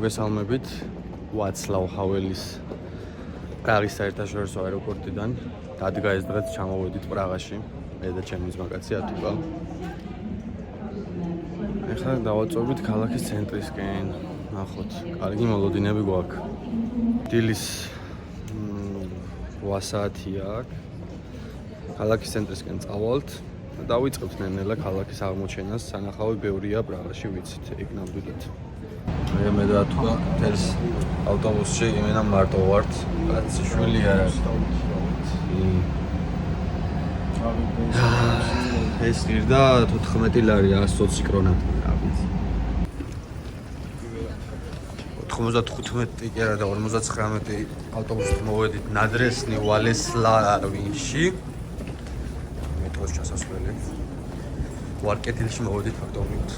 მოგესალმებით ვაცლავ ჰაველის პრაღის საერთაშორისო აეროპორტიდან. დადგა ეს დღეც ჩამოვედით პრაღაში, მე და ჩემი ძმაკაცი ათუბა. ეხლა დავაწვევით ქალაქის ცენტრისკენ. ნახოთ, კარგი მოლოდინები გვაქვს. დილის 8 საათია აქ. ქალაქის ცენტრისკენ წავალთ და დავიწყებთ ნელ-ნელა ქალაქის აღმოჩენას. სანახავი ბევრია პრაღაში, ვიცით, ეგ ნამდვილად. მე და ათუბა თელს ავტობუსში იმენა მარტო ვართ. კაცი შვილი არ არის. ეს ღირდა 14 ლარი 120 კრონა. 95 კი არა და 59 ავტობუსით მოვედით ნადრესნი ვალესლავიში. მეტროს ჩასასვლელი. ვარკეთილში მოვედით ფაქტობრივად.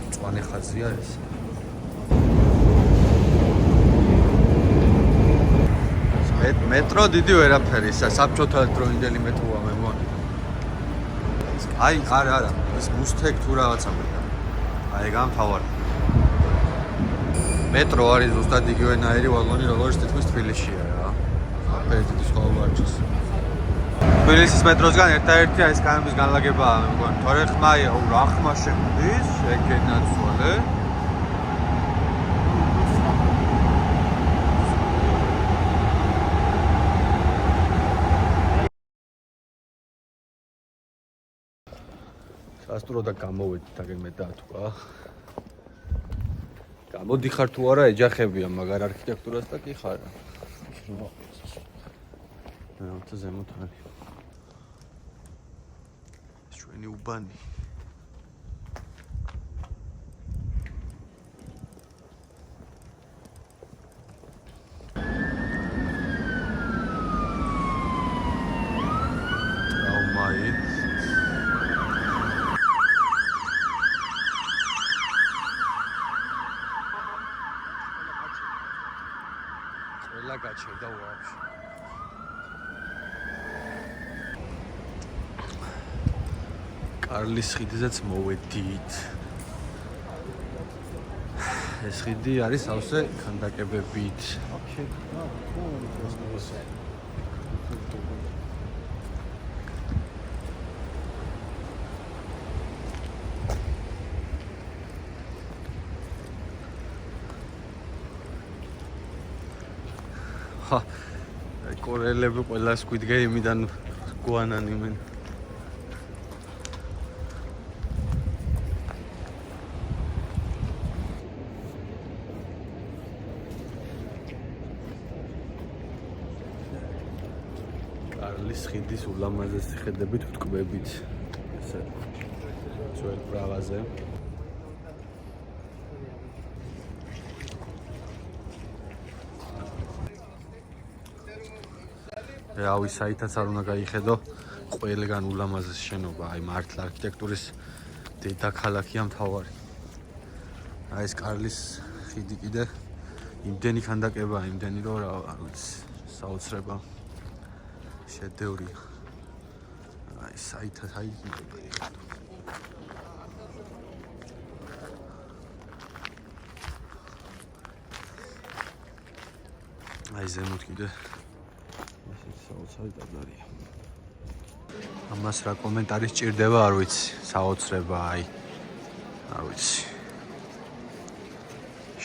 მწვანე ხაზია ეს. მეტრო დიდი ვერაფერი, საბჭოთა დროინდელი მეტროა მე მგონი. აი, არა, ეს მუსთეკ თუ რაღაცა მეტა. აი, გამთავარი. მეტრო არის ზუსტად იგივენაირი ვაგონი, როგორც თითქმის თბილისშია რა. ფერდით სხვაობა არ ჩანს. თბილისის მეტროსგან ერთადერთი ეს კანების განლაგებაა მე მგონი. თორე ხმაია, რა ხმა შემოდის, ეგენაცვალე. სასტრო და გამოვედით აგენ მე და ათუბა. გამოდიხარ თუ არა ეჯახებია, მაგარ არქიტექტურას და კი ხარა. რაღაცა ზემოთ არის. ჩვენი უბანი. ყველა გაჩერდა ვაფშე. კარლის ხიდზეც მოვედით. ეს ხიდი არის სავსე ქანდაკებებით. კორელები ყველა Squid Game-დან გვანანიმენ. კარლის ხიდის ულამაზესი ხედებით ვტკბებით. ესე ძველ პრაღაზე. რავი, საითაც არ უნდა გაიხედო ყველგან ულამაზესი შენობა, აი მართლა არქიტექტურის დედაქალაქია მთავარი. აი ეს კარლის ხიდი კიდე იმდენი ქანდაკებაა, იმდენი რომ არ ვიცი, საოცრება შედევრია. აი საითაც აი გაიხედო. აი ზემოთ კიდე საოცარი დაბლარია. ამას რა კომენტარი სჭირდება, არ ვიცი, საოცრება, აი. არ ვიცი.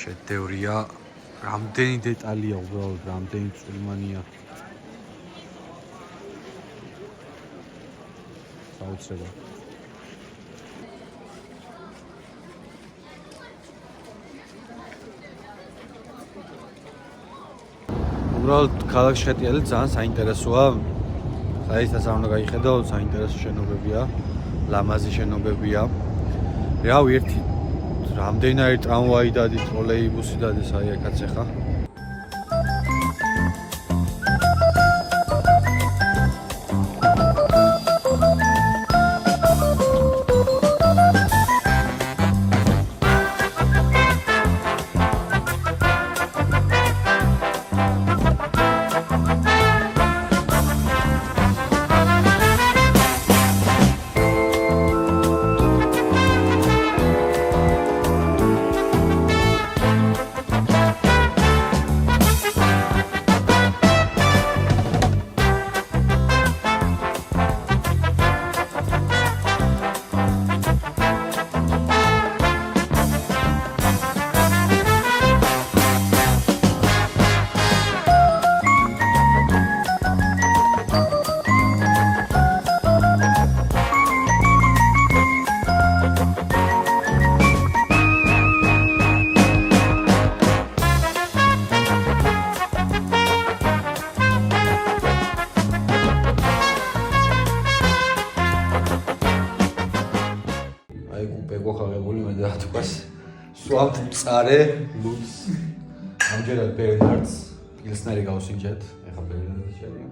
შედევრია, რამდენი დეტალია უბრალოდ, რამდენი წვრილმანია. საოცრება. უბრალოდ ქალაქის შეტიელი ძალიან საინტერესოა. საერთოდ არ უნდა გაიხედო, საინტერესო შენობებია, ლამაზი შენობებია. რავი, ერთი რამდენიმე ტრამვაი დადით, ტროლეიბუსი დადის, აი აქაც ახლა. ეკოხაღებული მე და თქვას სვავთ მწარე ლუდს ამჯერად ბერნარდს პილსნერი გავსინჯეთ ეხა ბერნარდს შედი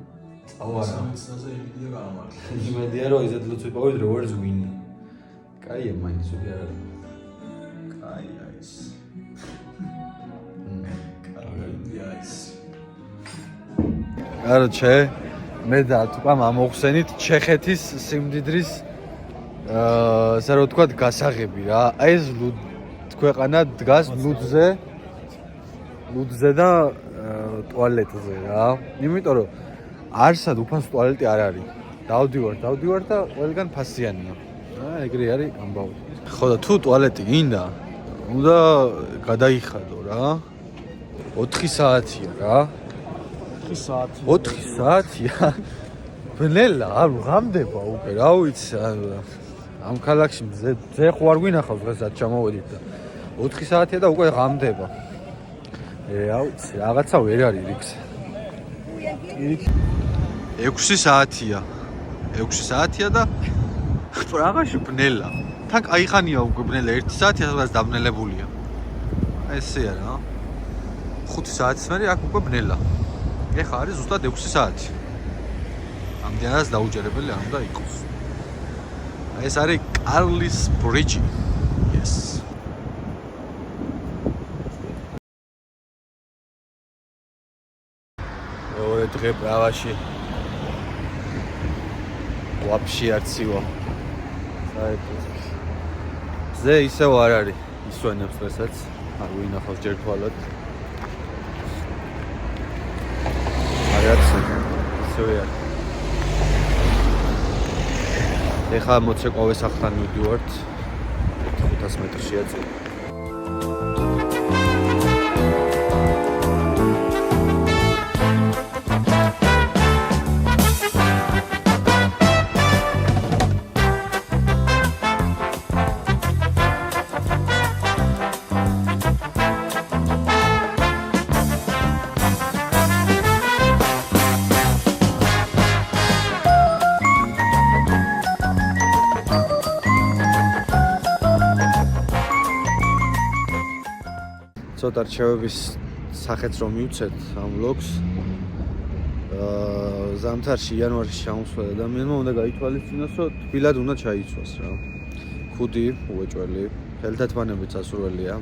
წავარა იმედია რომ ისეთ ლუდს ვიპოვეთ როგორც გვინდა კაია მაინც უკვე არ არის კაია ის კაროჩე მე და თქვა მომხსენით ჩეხეთის სიმდიდრის ასე რომ ვთქვათ გასაღები რა აი ეს ქვეყანა დგას ლუდზე და ტუალეტზე რა იმიტომ რომ არსად უფასო ტუალეტი არ არის დავდივარ და ყველგან ფასიანია ეგრე არის ამბავი ხო და თუ ტუალეტი გინდა უნდა გადაიხადო რა 4 საათია რა 4 საათია ბნელა არ ღამდება უკვე რა ვიცი ამ ქალაქში ზე ხო არ გვინახავს დღესაც ჩამოვედით და 4 საათია და უკვე ღამდება რა ვიცი რაღაცა ვერ არის რიქს 6 საათია და პრაღაში ბნელა თან აიხანია უკვე ბნელა 1 საათი სადღაც დაბნელებულია აი ესეა რა 5 საათის მერე აქ უკვე ბნელა ეხა არის ზუსტად 6 საათი ამდენადაც დაუჯერებელი არ უნდა იყოს ეს არის კარლის ბრიჯი yes ორი დღე პრაღაში ვაფშე არ ცივა საერთოდ ზე ისევ არ არის ისვენებს დღესაც არ ვინახავს ჯერ თვალად არაც ისევ არ ეხა მოცეკვავე სახთან მივდივართ 500 მეტრშია წინ ცოტა რჩევების სახეც რომ მივცეთ ამ ვლოგს ზამთარში იანვარში ჩამოსვლა ადამიანმა უნდა გაითვალისწინოს რომ თბილად უნდა ჩაიცვას რა ქუდი უეჭველი ხელთათმანებით სასურველია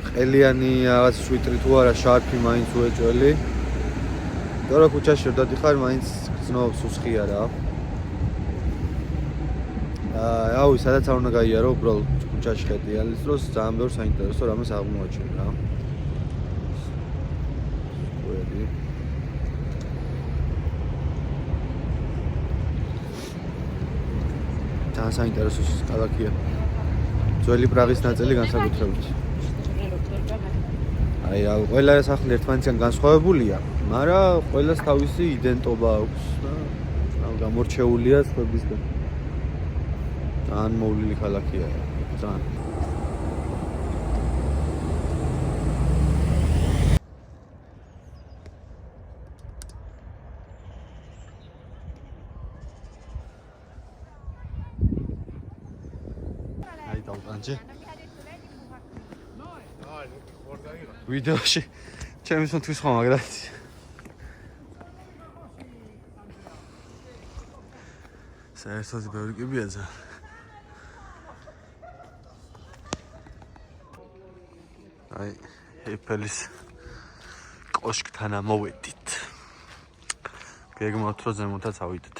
ყელიანი რაღაც სვიტრი თუ არა შარფი მაინც უეჭველი და რა ქუჩაში რომ დადიხარ მაინც გრძნობს უსხია რა აუ სადაც არ უნდა გაიარო უბრალოდ ქუჩაში ხედიანის დროს ძალიან ბევრ საინტერესო რამეს აღმოაჩენ რა ყველი ძალიან საინტერესო ქალაქია ძველი პრაღის ნაწილი განსაკუთრებით აი რა ყველა სახლი ერთმანეთისგან განსხვავებულია მაგრამ ყველას თავისი იდენტობა აქვს და გამორჩეულია სხვებისგან ძალიან მოვლილი ქალაქია ძალიან აი დავტანჯე ვიდეოში ჩემს მთის ხომ აგრაცია საერთოდ ბევრი კიბია ძა აი ეფელის კოშკთან ამოვედით გეგმავთ რომ ზემოთაც ავიდეთ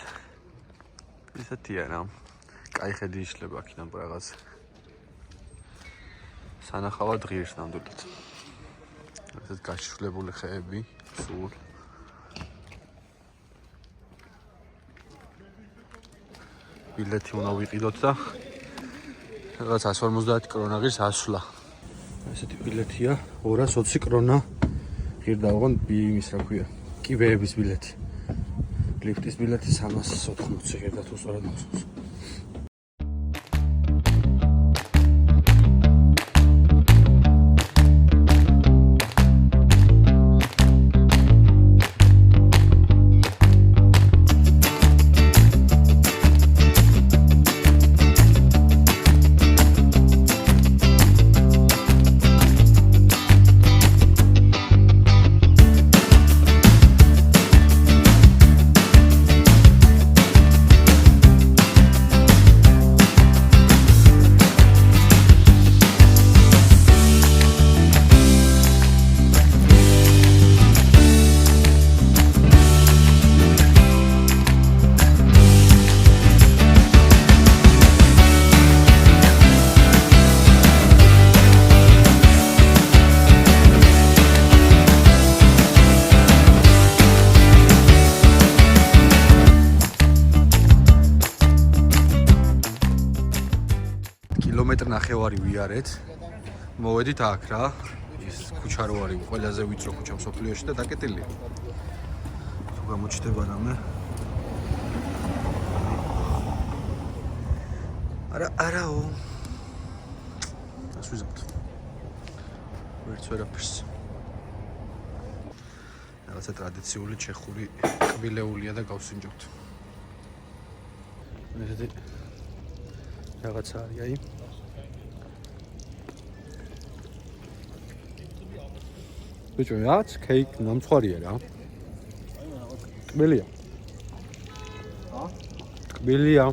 ისეთია რა კაი ხედი იშლება აქედან პრაღაზე სანახავად ღირს ნამდვილად ესეთ გაშლებული ხეები სულ ბილეთი უნდა ვიყიდოთ და რაღაც 150 კრონა ღირს ასვლა ესეთი ბილეთია 220 კრონა ღირდა ოღონ იმის რა ქვია კიბეების ბილეთი ლიფტის ბილეთი 380 ღირდა თუ სწორად მახსოვს კილომეტრ ნახევარი ვიარეთ. მოვედით აქ რა. ის ქუჩა რო არის ყველაზე ვიწრო ქუჩა მსოფლიოში და დაკეტილია. თუ გამოჩნდება რამე. არაო. ასე ვიზავთ. ვერც ვერაფერს. რაღაცა ტრადიციული ჩეხური კბილეულია და გავსინჯოთ. ესეთი რაღაცა არის აი. ბიჭო, რაც კეიქ ნამცხვარია რა. კბილია. კბილია.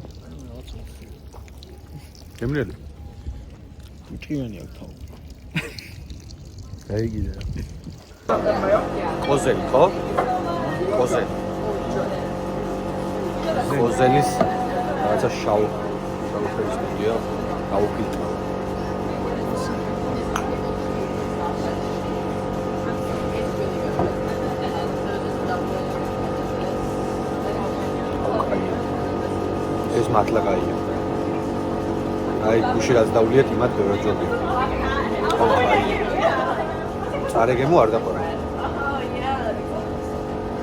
გემრიელი. ჭიანია თავ. გაიგია. კოზელი, ხო? კოზელი. კოზელის რაღაცა შავ ფერის მოდია, გაუფილტრო. ეს მართლა კაია. აი, გუში რაც დავლიათ იმათ ბევრად ჯობია. ხო, აი. წარეგემო არ დაყარა.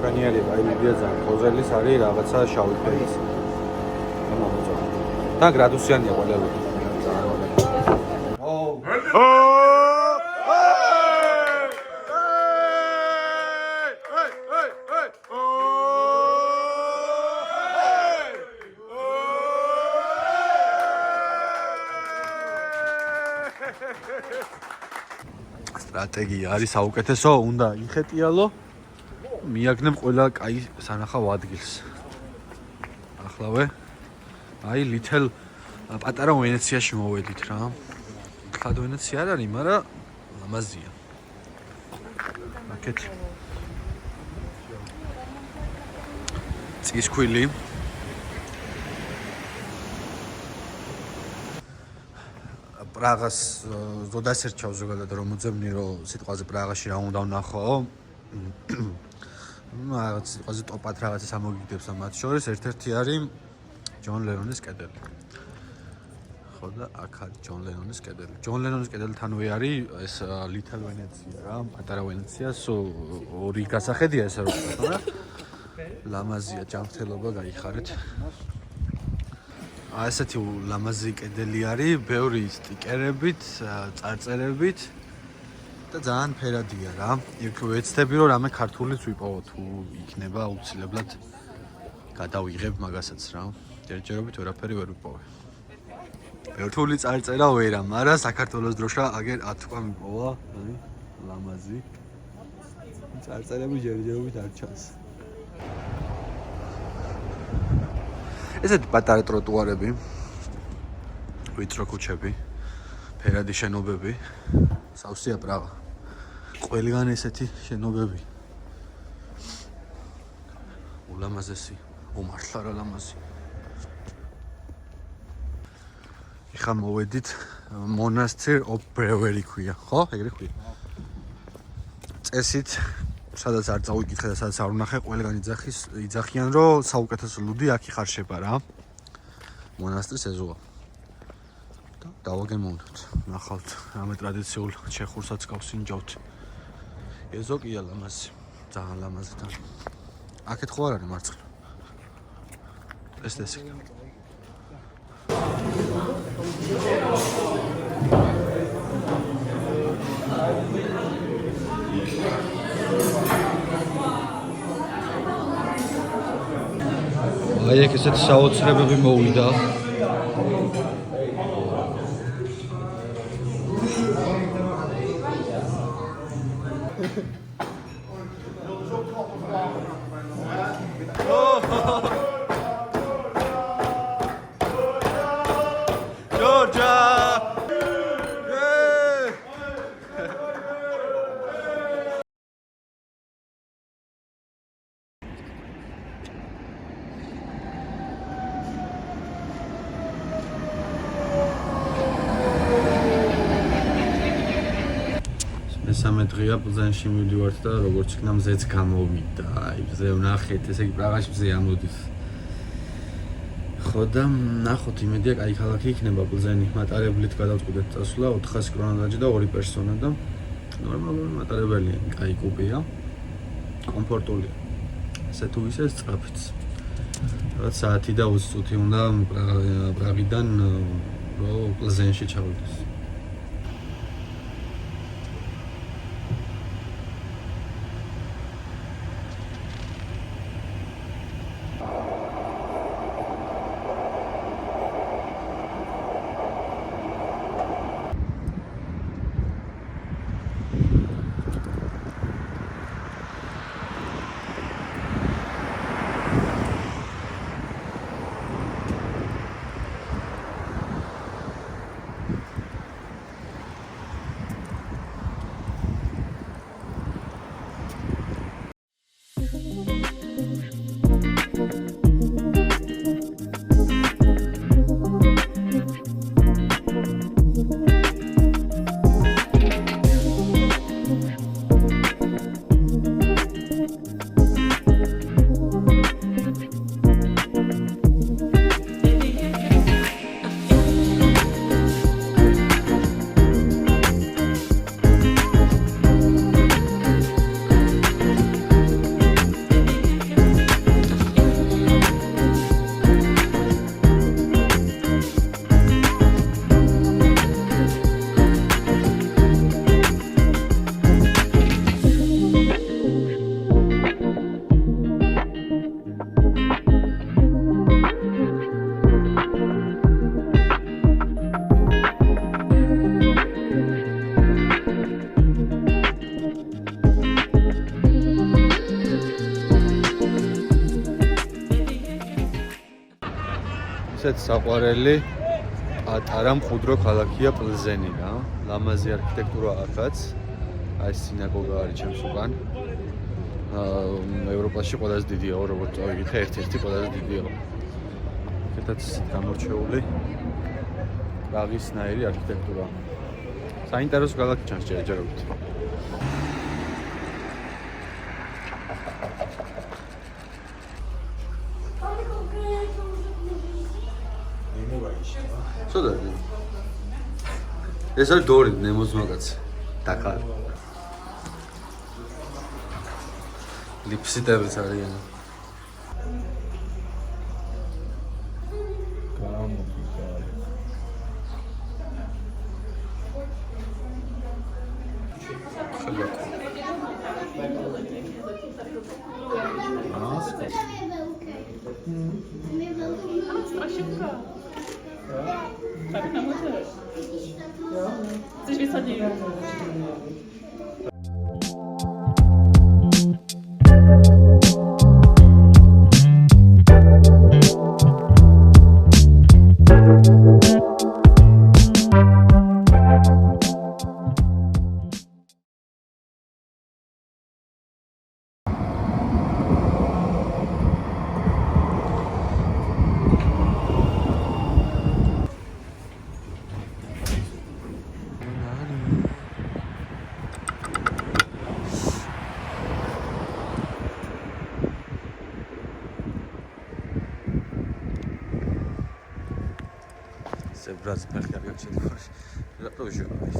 შვენიერი აი მიდია ძალიან. კოზელის არის რაღაცა შავი ფერის. ამოწონა. და გრადუსიანია ყველაფერი. სტრატეგია არის საუკეთესო, უნდა იხეტიალო, მიაგნებ ყველა კაი სანახავ ადგილს. ახლავე აი ლითელ პატარა ვენეციაში მოვედით რა. ხად ვენეცია არ არის, მაგრამ ლამაზია. აქეთ წისქვილი პრაღას ზოდას ერჩავ ზოგადად რომ მოძებნი რომ სიტყვაზე პრაღაში რა უნდა ვნახო. რაღაც სიტყვაზე ტოპად რაღაცას ამოგიგდებს და მათ შორის ერთ-ერთი არის ჯონ ლენონის კედელი. ხო და აქ არის ჯონ ლენონის კედელი. ჯონ ლენონის კედელთანვე არის ეს ლითელ ვენეცია რა, პატარა ვენეცია, ორი გასახედია ესე რომ ვთქვა, მაგრამ ლამაზია ჯანმრთელობა გაიხარეთ. ასეთი ლამაზი კედელი არის, ბევრი სტიკერებით, წარწერებით და ძალიან ფერადია რა. იქ ვეცდები რომ რამე ქართულიც ვიპოვო თუ იქნება აუცილებლად გადავიღებ მაგასაც რა. ჯერჯერობით ვერაფერი ვერ ვიპოვე. ერთული წარწერა ვერა, მაგრამ საქართველოს დროშა აგერ 10 თქვა მიპოვა, აი ლამაზი. წარწერები ჯერჯერობით არ ჩანს. ესეთი პატარა ტროტუარები, ვიწრო ქუჩები, ფერადი შენობები, სავსეა პრაღა. ყველგან ესეთი შენობები. ულამაზესი, უმართლა რა ლამაზი. ეხლა მოვედით მონასტერ ოპერევერი ქვია, ხო? ეგრე ქვია. წესით სადაც არ წავიკითხე და სადაც არ ვნახე, ყველგან იძახიან, რომ საუკეთესო ლუდი აქ იხარშება რა. მონასტრის ეზოა. და დავაგემოვნებთ. ნახავთ, რამე ტრადიციულ ჩეხურსაც გავსინჯავთ. ეზო კია ლამაზი. ძალიან ლამაზი და აქეთ ხო არ არის მარცხნივ. ეს აი ეგ ესეთ საოცრებები მოვიდა. მესამე დღეა პლზენში მივდივართ და როგორც იქნა მზეც გამოვიდა. აი მზე ვნახეთ, ესე იგი პრაღაში მზე ამოდის. ხო და ნახოთ იმედია კაი ქალაქი იქნება პლზენი. მატარებლით გადავწყვეტეთ წასვლა 400 კრონადაჯი და 2 პერსონა და ნორმალური მატარებელია, კაი კუპია. კომფორტულია. ესე თუ ისე სწრაფიც. რაღაც საათი და 20 წუთი უნდა პრაღიდან პლზენში ჩავიდეს. ესეც საყვარელი პატარა მყუდრო ქალაქია პლზენი რა. ლამაზი არქიტექტურა აქაც. აი სინაგოგა არის ჩემს უკან. ევროპაში ყველაზე დიდია, როგორც წავიდით, ერთ-ერთი ყველაზე დიდია. აქეთაც გამორჩეული პრაღისნაირი არქიტექტურა. საინტერესო ქალაქი ჩანს ჯერჯერობით. Co to jest? Jest ale dobry, nie można zmagać. Taka. Lipsy też wcale nie. Tak, na mój też. Coś wysadziłem. Zebrać pęcherkę czy coś. Zaprosił mnie.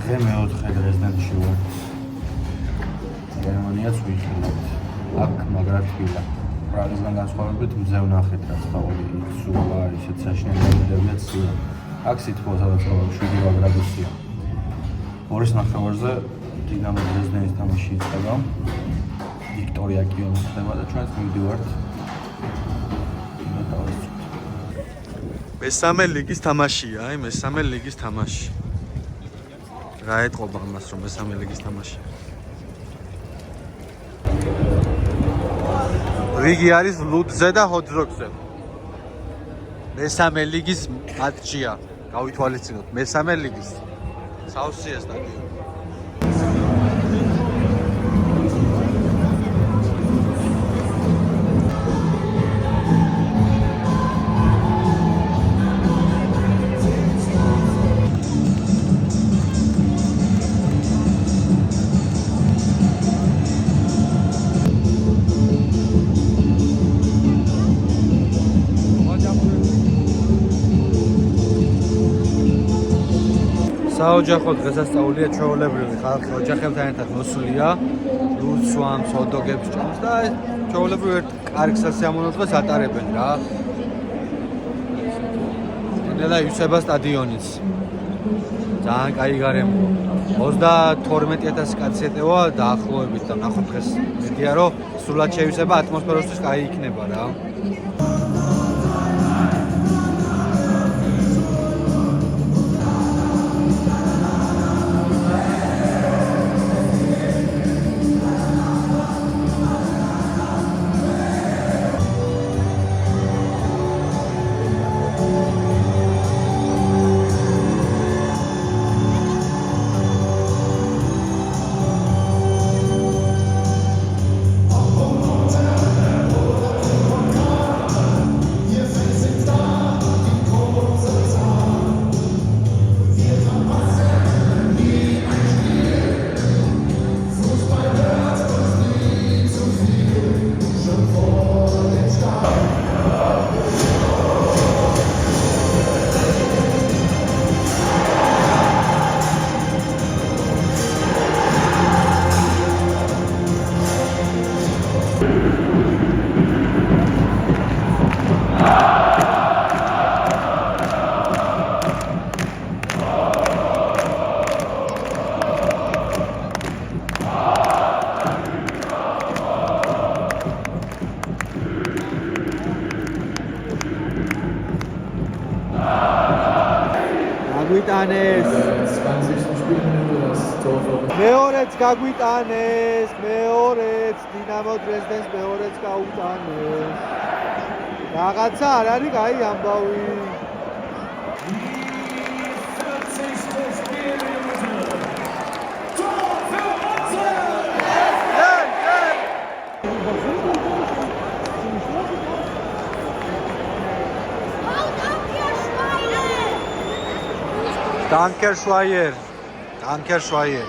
დღე მეოთხე დრეზდენში ვარ. გერმანიაც ვიხილავთ. აქ მაგრად თბილა. პრაღისგან განსხვავებით მზე ვნახეთ რაც ყოველი სულა ისეთ საშინელებია ცილა. აქ სითბო სადაც 7 გრადუსია. 2:00-ზე დინამო დრეზდენის თამაში იწყება. ვიქტორია კიოვი ხდება და ჩვენც მივდივართ. მესამე ლიგის თამაშია, აი მესამე ლიგის თამაში. რა ეთყობა მას რომ მესამე ლიგის თამაში? რიგი არის ლუდზე და ჰოთ-დოგზე. მესამე ლიგის მატჩია. გავითვალისწინოთ, მესამე ლიგის. საუსია სტადიონი. საოჯახო დღესასწაულია ჩვეულებრივი ხალხი ოჯახებთან ერთად მოსულია ლუდს სვამს, ჰოთ-დოგებს ჭამს და ჩვეულებრივ ერთ კარგ სასიამოვნო დღეს ატარებენ რა. ნელა იუსება სტადიონიც. ძალიან კაი გარემო. 32,000 კაცი ეტევა დაახლოებით და ნახოთ დღეს მედია რომ სრულად შევისება ატმოსფეროსთვის კაი იქნება რა. მეორეც გაგვიტანეს, მეორეც დინამო დრეზდენს მეორეც გაუტანეს. რაღაცა არ არის კაი ამბავი. Danke Schweier. Danke Schweier.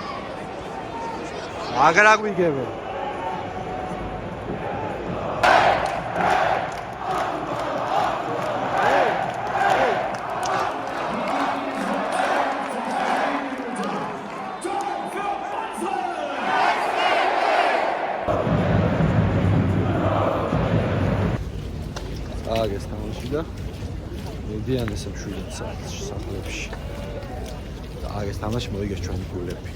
Agora გვიგებენ. აგეს თამაში და მედიან ესე 7 საათში სახლებში. აგეს თამაში მოიგეს ჩვენი გულები.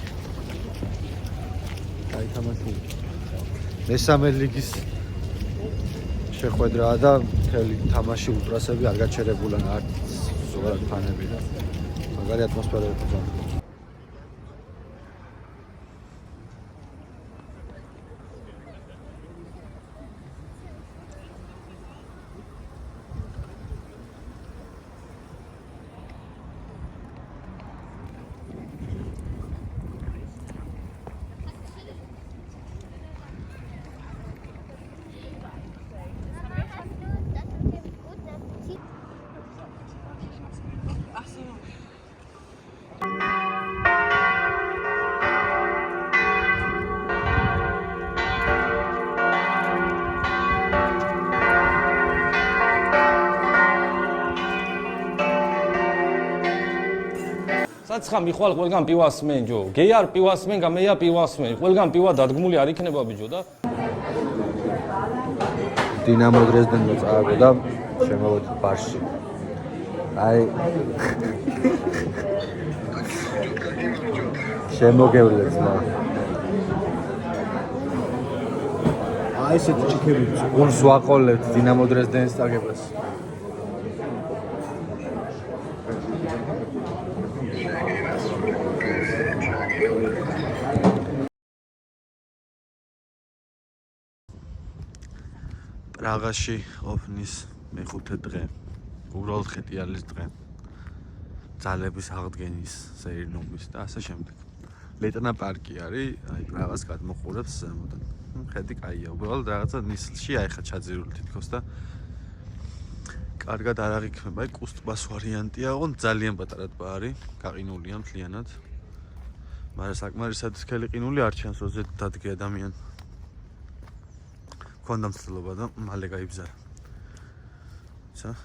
კაი თამაში. მესამე ლიგის შეხვედრაა და მთელი თამაში ულტრასები არ გაჩერებულან არც ზოგადად ფანები და მაგარი ატმოსფერო იყო. საცხა მიხვალ ყველგან პივას მენ ჯო გეიარ პივას მენ გამეია პივას მენ ყველგან პივა დადგმული არ იქნება ბიჯო და დინამო დრეზდენმა წააგო და შემოვედი ბარში. აი შემოგევლეთ და აი ესეთი ჩიქები გულს ვაყოლებთ დინამო დრეზდენის წაგებას. პრაღაში ყოფნის მეხუთე დღე. უბრალოდ ხეტიალის დღე. ძალების აღდგენის სეირნობის და ასე შემდეგ. ლეტნა პარკი არის, აი პრაღას გადმოყურებს ზემოდან. ხედი კაია, უბრალოდ რაღაცა ნისლში აიხა ჩაძირული თითქოს და კარგად არ აღიქმება, აი კუსტბას ვარიანტია, ოღონ ძალიან პატარა ტბა არის, გაყინულია მთლიანად. მაგრამ საკმარისად სქელი ყინული არ ჩანს, რომ ზედ დადგე ადამიანი. ქონდა მცდელობა და მალე გაიბზარა. ცა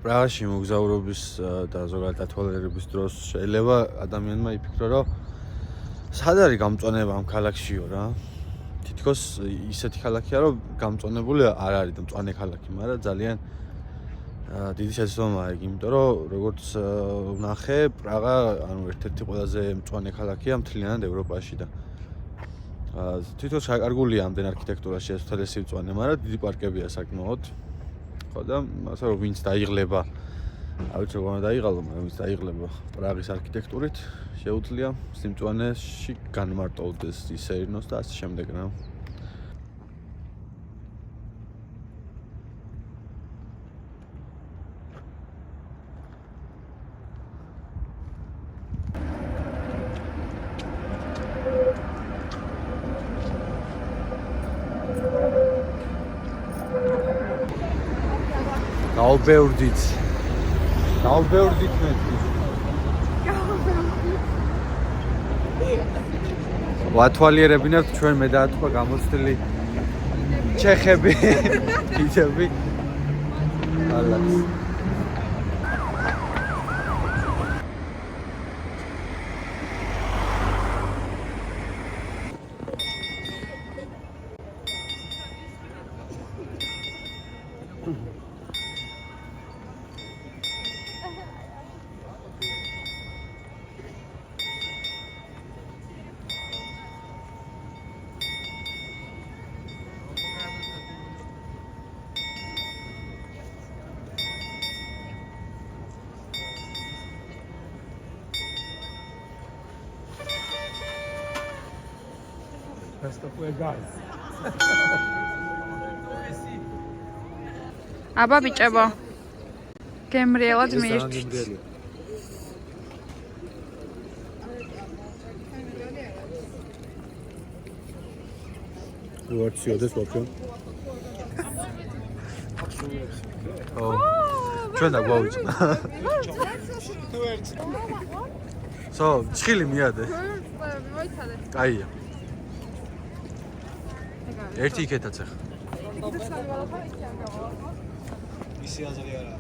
პრაღაში მოგზაურობის და ზოგადად ათვალიერების დროს შეიძლება ადამიანმა იფიქრო, რომ სად არის გამწონება ამ ქალაქშიო რა. თითქოს ისეთი ქალაქია, რომ გამწონებული არ არის და მწვანე ქალაქი, მაგრამ ძალიან დიდი შეცდომაა იგი, იმიტომ რომ როგორც ვნახე, პრაღა ანუ ერთ-ერთი ყველაზე მწვანე ქალაქია მთლიანად ევროპაში და თითქოს შეკარგულია ამდენ არქიტექტურაში ეს თელესი მწვანე, მაგრამ დიდი პარკებია საკმაოდ. ხო და ასე რომ ვინც დაიღლება, არ ვიცი როგორ დაიღალო, მაგრამ ვინც დაიღლება პრაღის არქიტექტურით, შეუძლია სიმწვანეში განმარტოვდეს ის სეირნოს და ასე შემდეგ რა. Გავბევრდით მე. ვათვალიერებინებთ ჩვენ მე და თქვა გამოცდილი ჩეხები, ფიჭები. ალაც. აბა ბიჭებო, გემრიელად მიირჩით. ვარციოდეს ვაფშე. ჩვენ და გვაუწყდა. სო, ჭხილი მიადე. კაია. ერთი იქეთაც ახლა. ისი აზრი არა.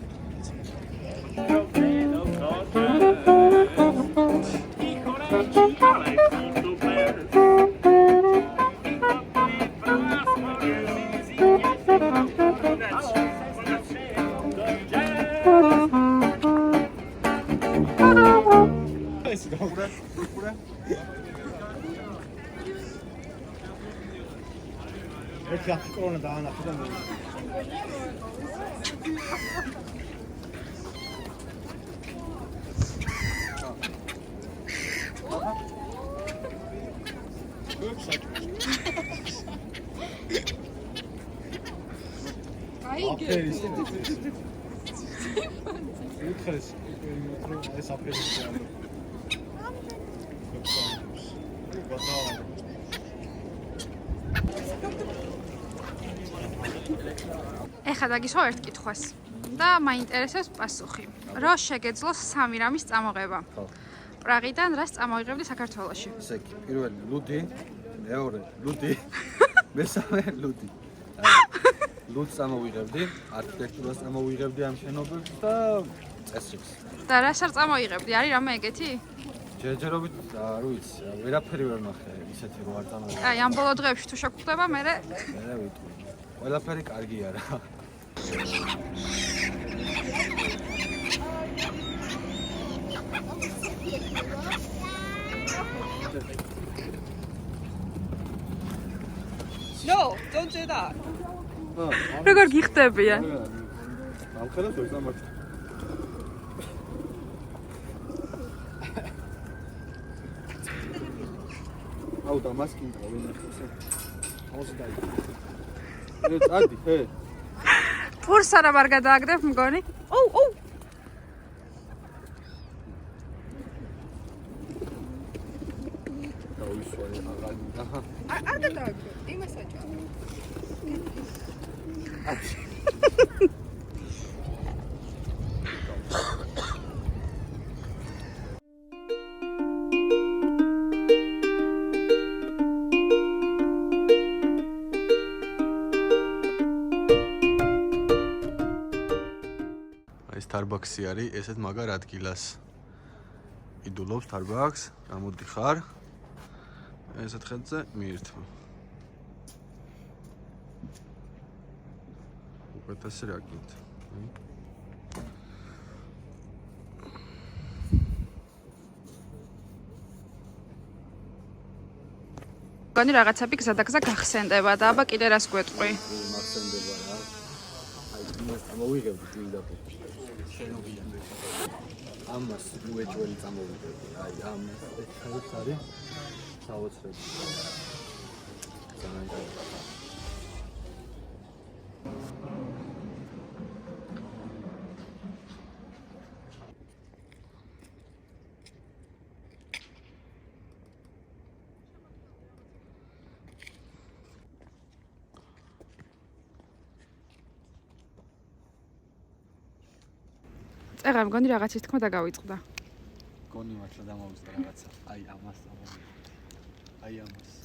ერთი აფკრონა დაანახე და მე ეხლა დაგისვა ერთ კითხვას და მაინტერესებს პასუხი. რო შეგეძლოს სამი რამის წამოღება? პრაღიდან რას წამოიღებდი საქართველოში? ესე იგი, პირველი ლუდი, მეორე ლუდი, მესამე ლუდი. ლუდს წამოვიღებდი, არქიტექტურას წამოვიღებდი ამ შენობებს და წესრიგს. და რას არ წამოიღებდი? არის რამე ეგეთი? ჯერჯერობით, არ ვიცი, ვერაფერი ვერ ნახე ისეთი რო არ წამოვიღებდი. აი, ამ ბოლო დღეებში თუ შეგხვდება, მე ვიტყვი. ყველაფერი კარგია რა. No, don't do that. როგორ გიხდებიან? ამ ხელას ვერ წამართვა. აუ და მას კიდევ ვინახე. აუზი დაი. წადი, ჰე. ფურს არა არ გადააგდებ მგონი? ოუ. დავისვარე აღალი. აჰა. არ გადააგდო. იმას აჭა. Starbucks-ი არის ესეთ მაგარ ადგილას. იდულობს Starbucks, გამოდიხარ. ესეთ ხელზე მიირთვა. უკეთესი რა გინდა. მგონი რაღაცები გზადაგზა გახსენდება და აბა კიდე რას გვეტყვი? მახსენდება რა. აი იმას ამოვიღებდი პირდაპირ. ამას უეჭველი წამოვიდები. აი ამას ეს არის საოცრები. ძალიან კარგი. წერა მგონი რაღაცის თქმა დაგავიწყდა. გონი მართლა დამოვიწყდა რაღაცა. აი ამას. აი ამას.